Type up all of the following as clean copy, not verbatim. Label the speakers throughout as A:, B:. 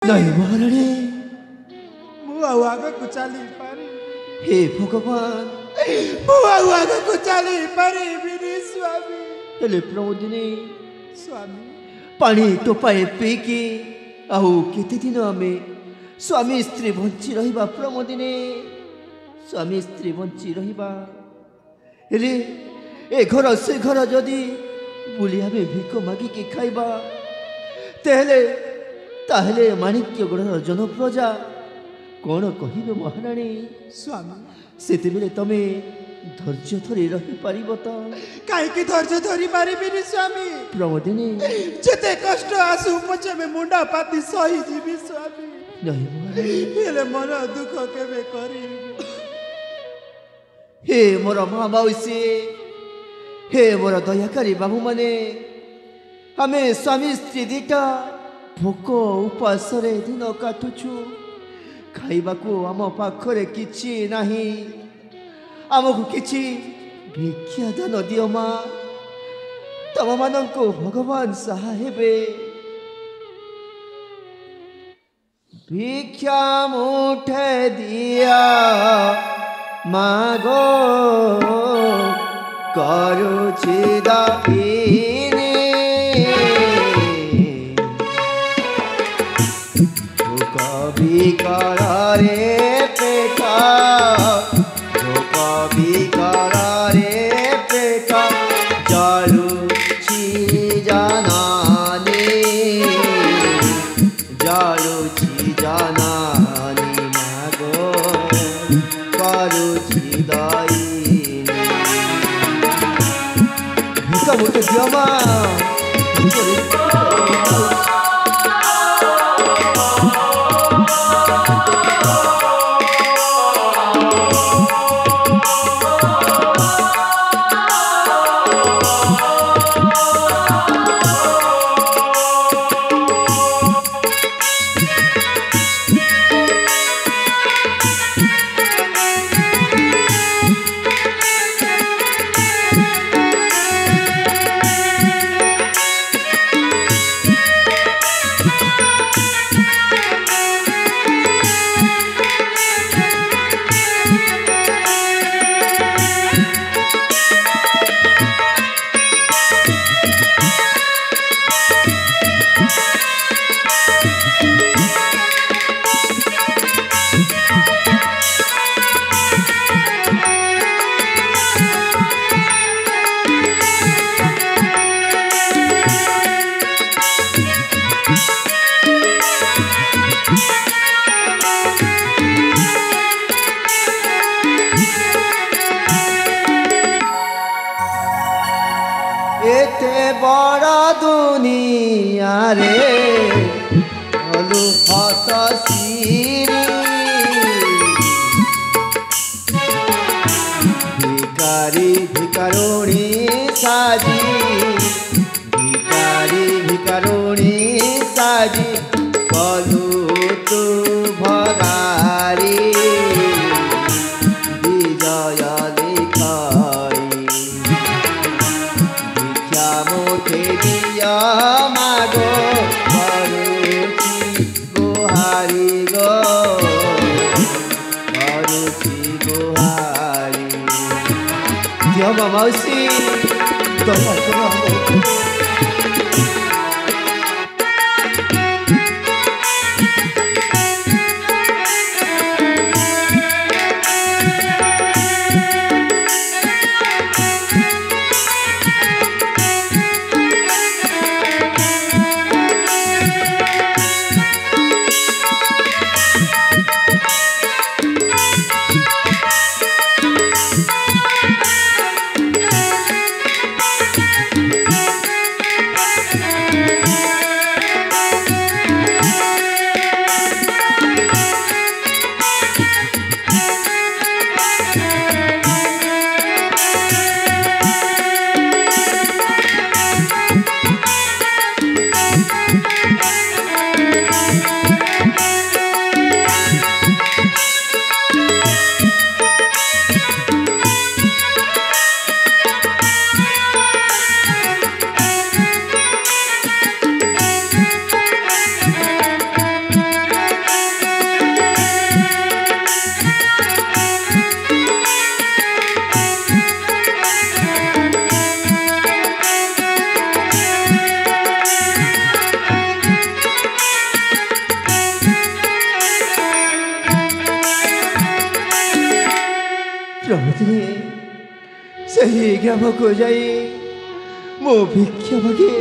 A: नहीं महारानी
B: मुआगा को चली पारे
A: हे भगवान
B: मुआगा को चली पारे मेरे स्वामी
A: हेले प्रमोदिनी
B: स्वामी
A: पानी टोपाए पीकी आउ केते दिन आमे स्वामी स्त्री बंची रहिबा प्रमोदिनी स्वामी स्त्री बंची रहिबा हेले ए घर से घर जदि बुली आमे भिक मागी के खाइबा ताहले माणिक्यगढ़ जनप्रजा कौन कहिबे महाराणी
B: स्वामी
A: सेते बेले तमे धैर्य धरी रही पारिब तो
B: काहे धैर्य धरी पारिबिनी स्वामी
A: प्रमोदिनी
B: जेते कष्ट आसु पछे में मुंडा पाती सही जीवी स्वामी
A: नहीं महाराणी
B: हेले मन दुख केबे करी
A: हे मोर माँ माउसी हे मोर दयाकारी बाबू माने आमे स्वामी स्त्री दीटा भोक उपास दिन काटुछु खाइबा को आम पाखरे किछि नाही आमको किछि भिक्षा दान दियो माँ तम माननको भगवान सहाय हेबे भिक्षा मुठे दिया मागो करुछि दाहिनी कभी करारे पेटा कभी करारे पेटा जालुछि जानानी मागो करुछि दाहिनी भिका मुझे दियो माँ एते बड़ा दुनिया रे हलु हत सिरी भिकारी भिकारुणी साजी भिकारी भिकारुणी साजी कलु तू भगारी विजय मुठे दिया मागो करुछि गुहारी गो करुछि गुहारी दियो माउसी दया करो ପ୍ରଭୁତିନି ସେହି ଗ୍ରାମକୁ ଯାଇ ମୁଁ ଭିକ୍ଷା ମାଗି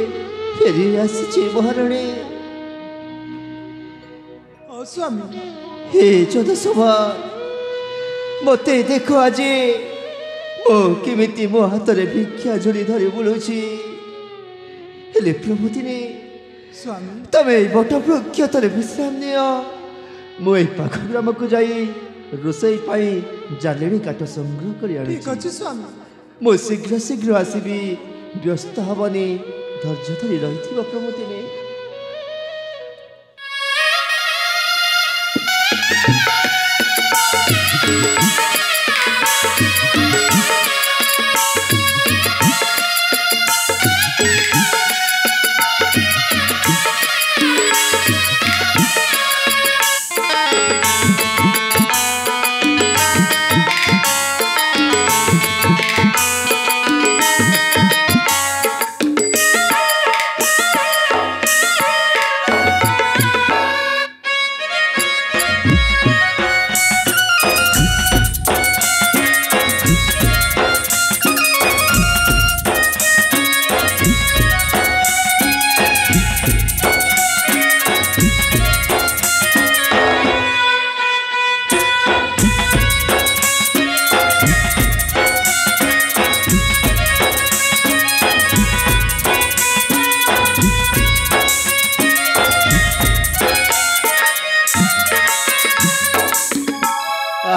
A: ଫେରି ଆସିଛି ମହାରାଣୀ।
B: ସ୍ୱାମୀ
A: ହେ ଯଦୁସଭା ମୋତେ ଦେଖ ଆଜି ମୁଁ କେମିତି ମୋ ହାତରେ ଭିକ୍ଷା ଝୁଡ଼ି ଧରି ବୁଲୁଛି। ହେଲେ ପ୍ରଭୁତିନି
B: ସ୍ୱାମୀ
A: ତମେ ଏଇ ବଟ ବୃକ୍ଷ ତଳେ ବିଶ୍ରାମ ନିଅ। ମୁଁ ଏଇ ପାଖ ଗ୍ରାମକୁ ଯାଇ ରୋଷେଇ ପାଇଁ ଜାଲେଣି କାଠ ସଂଗ୍ରହ କରି
B: ଠିକ
A: ଆଣିଛି।
B: ଅଛି ସ୍ୱାମୀ।
A: ମୁଁ ଶୀଘ୍ର ଶୀଘ୍ର ଆସିବି, ବ୍ୟସ୍ତ ହବନି, ଧୈର୍ଯ୍ୟ ଧରି ରହିଥିବ ପ୍ରଭୁତିନି।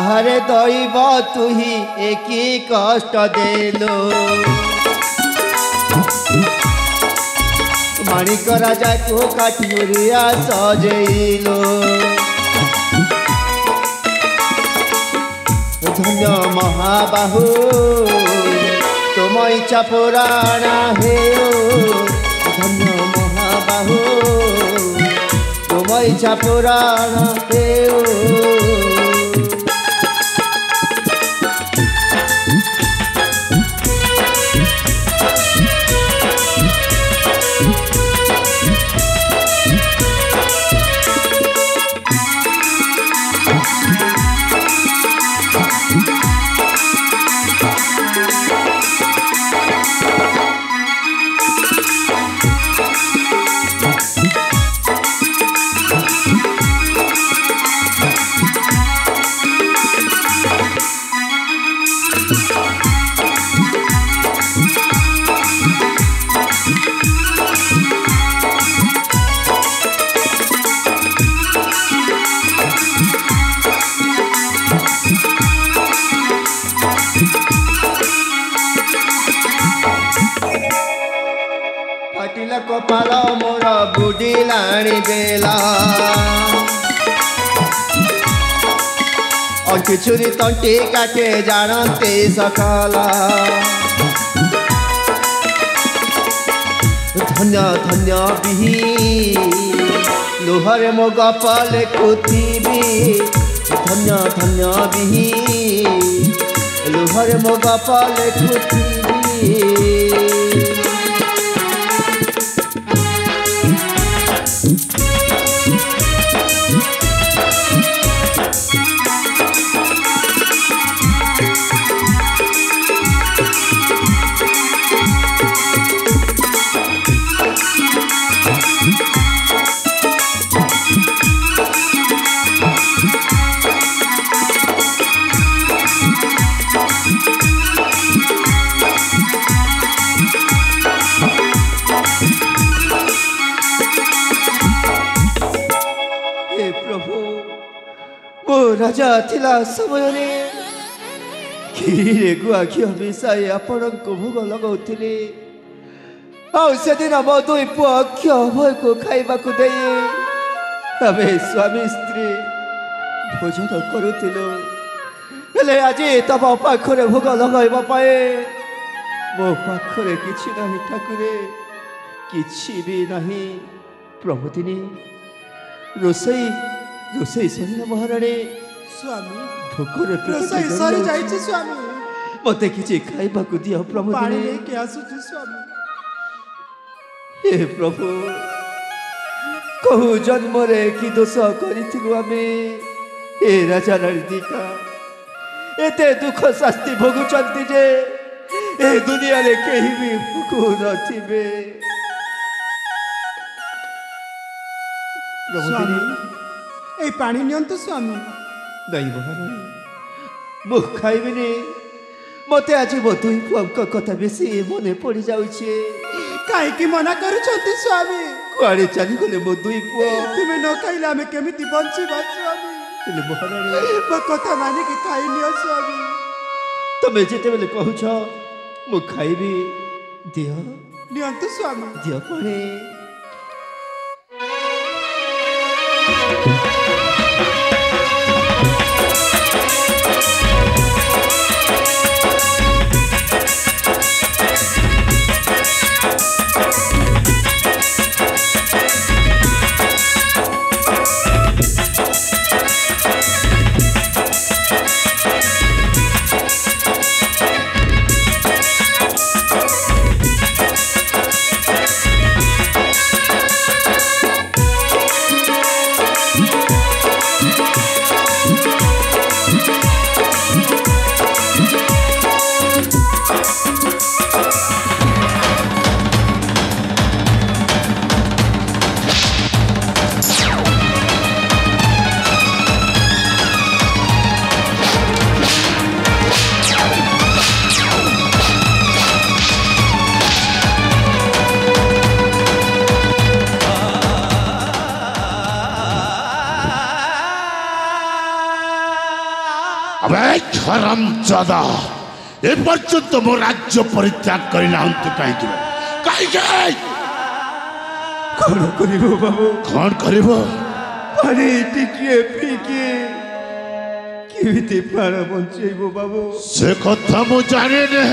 A: हरे दैव तुही एकी कष्ट देलो, माणिक राजा को काठुरिया सजेलो। धन्य महाबाहु तुम इच्छा पुराणा हे, धन्य महाबाहु तुम इच्छा पुराणा हे। कपाल मोर बुडिलाणी बेला, अंटी छुरी तंटी काटे जानते सकला। धन्य धन्य बिही लोहरे मो गपल कुथिबी, धन्य धन्य बिही लोहरे मो गपल कुथिबी। राजा थिला समय खीरे गुआ घी मिसाई आपण को भोग लगाउथिले। से दिन मो दुई पुआ घी भय को खाइबा को दे आमे स्वामी स्त्री भोजन करुथिलु। हेले आज तब पाखरे भोग लगाइबा पाए मो पाखरे किछि नाही ठाकुरे, किछि भी नाही। प्रभुतिनी रोसई रोसई सरिला महाराणी।
B: स्वामी
A: भोकरे
B: रोसई सरी जाइछि स्वामी,
A: मते किछि खाइबा को दियो प्रभु।
B: पानी लेके आसुछि स्वामी।
A: हे प्रभु कहू जन्म रे कि दोष करिथिलु आमे। हे राजा राधिका एते दुख शास्ति भोगुचंती जे ए दुनिया रे केही भी भोगु नथिबे।
B: स्वामी ए पानी नियंतु स्वामी।
A: नहीं महारानी मु खाइबिनी मते आज मो दुई पुआ कथा बेसी मने पड़ी जाउछे।
B: काहे की मना करूछंती स्वामी?
A: कुआड़े चली गले मो दुई पुआ।
B: तुमे न खाइले आमे केमिति बंचिबा स्वामी?
A: हेले महारानी
B: मो कथा मानि के खाइ नियो स्वामी।
A: तमे जेते बेले कहूछ मु खाइबी दियो
B: नियंतु स्वामी।
A: दियो पानी।
C: हरामजादा ए पर्यंत मो राज्य परित्याग करना कहीं कहीं
A: कौन करिबो बाबू?
C: कौन करिबो?
A: पानी टिकिए पीके केमिति प्राण बंचेबो बाबू?
C: से कथा मु जाने ने।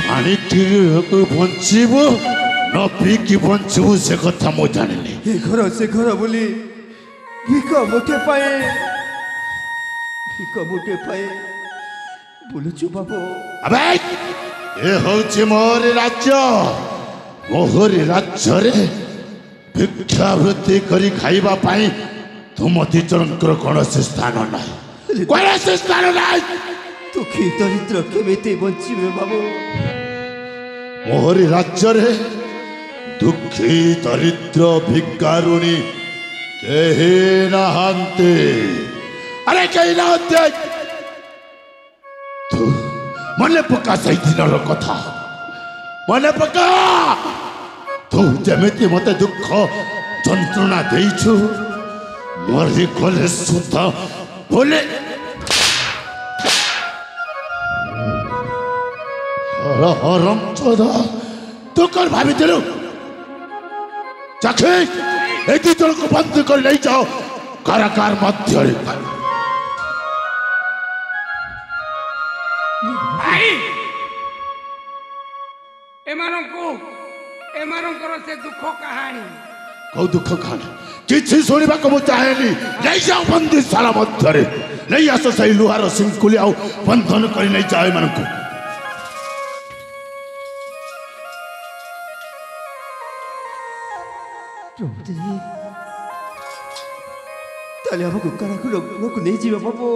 C: पानी टिके बंचीबो न पीकी बंचीबो से कथा मु जाने ने।
A: ए घर से घर बोली भिक मुठे पाए भिक मुठे पाए बोलुचु बाबू।
C: अबे ए होचे मोर राज्य। मोहरी राज्य रे भिक्षावृत्ति करी खाइबा पाई तुम दिजनकर कौन से स्थान ना कौन से स्थान ना।
A: दुखी दरिद्र केमिति बंचिबे बाबू?
C: मोहरी राज्य रे दुखी दरिद्र भिकारुणी केही नहांते। अरे केही नहांते। तू मने पका सही दिन कथा मने पका। तू जमिति मते दुख जंत्रणा देइछु मरी गले सुधा बोले हरम चोदा तू कर भाभी दिलु चाखे ए दिजन को बंद कर ले जाओ कारागार मध्य रे।
D: भाई एमानंकर से दुख कहानी
C: कौ दुख कहानी किसी सुनिबा को चाहेनी। नहीं जाओ बंदीशाला मध्य रे नहीं आस सही लुहार सिंकुली आउ बंधन कर नहीं जाए मन को।
A: ताले हमको कारागार को नहीं जीवा बाबू।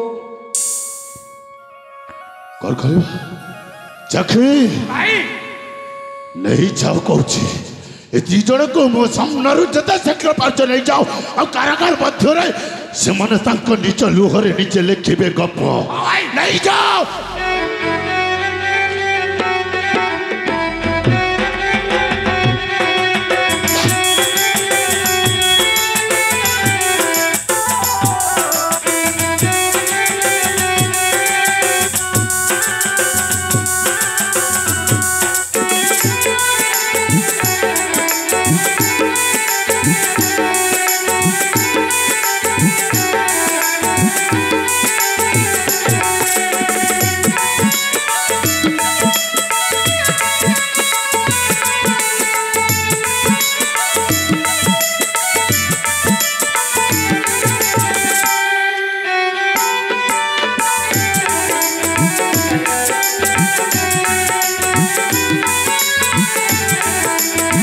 C: कर खाइबा चाखी
D: भाई
C: नहीं जाओ कहूँ ए दी जन को मो सामना जते शीघ्र पार्च नहीं जाओ आ कारागार मध्य से निज लुहरे निजे लिखे गप नहीं जाओ।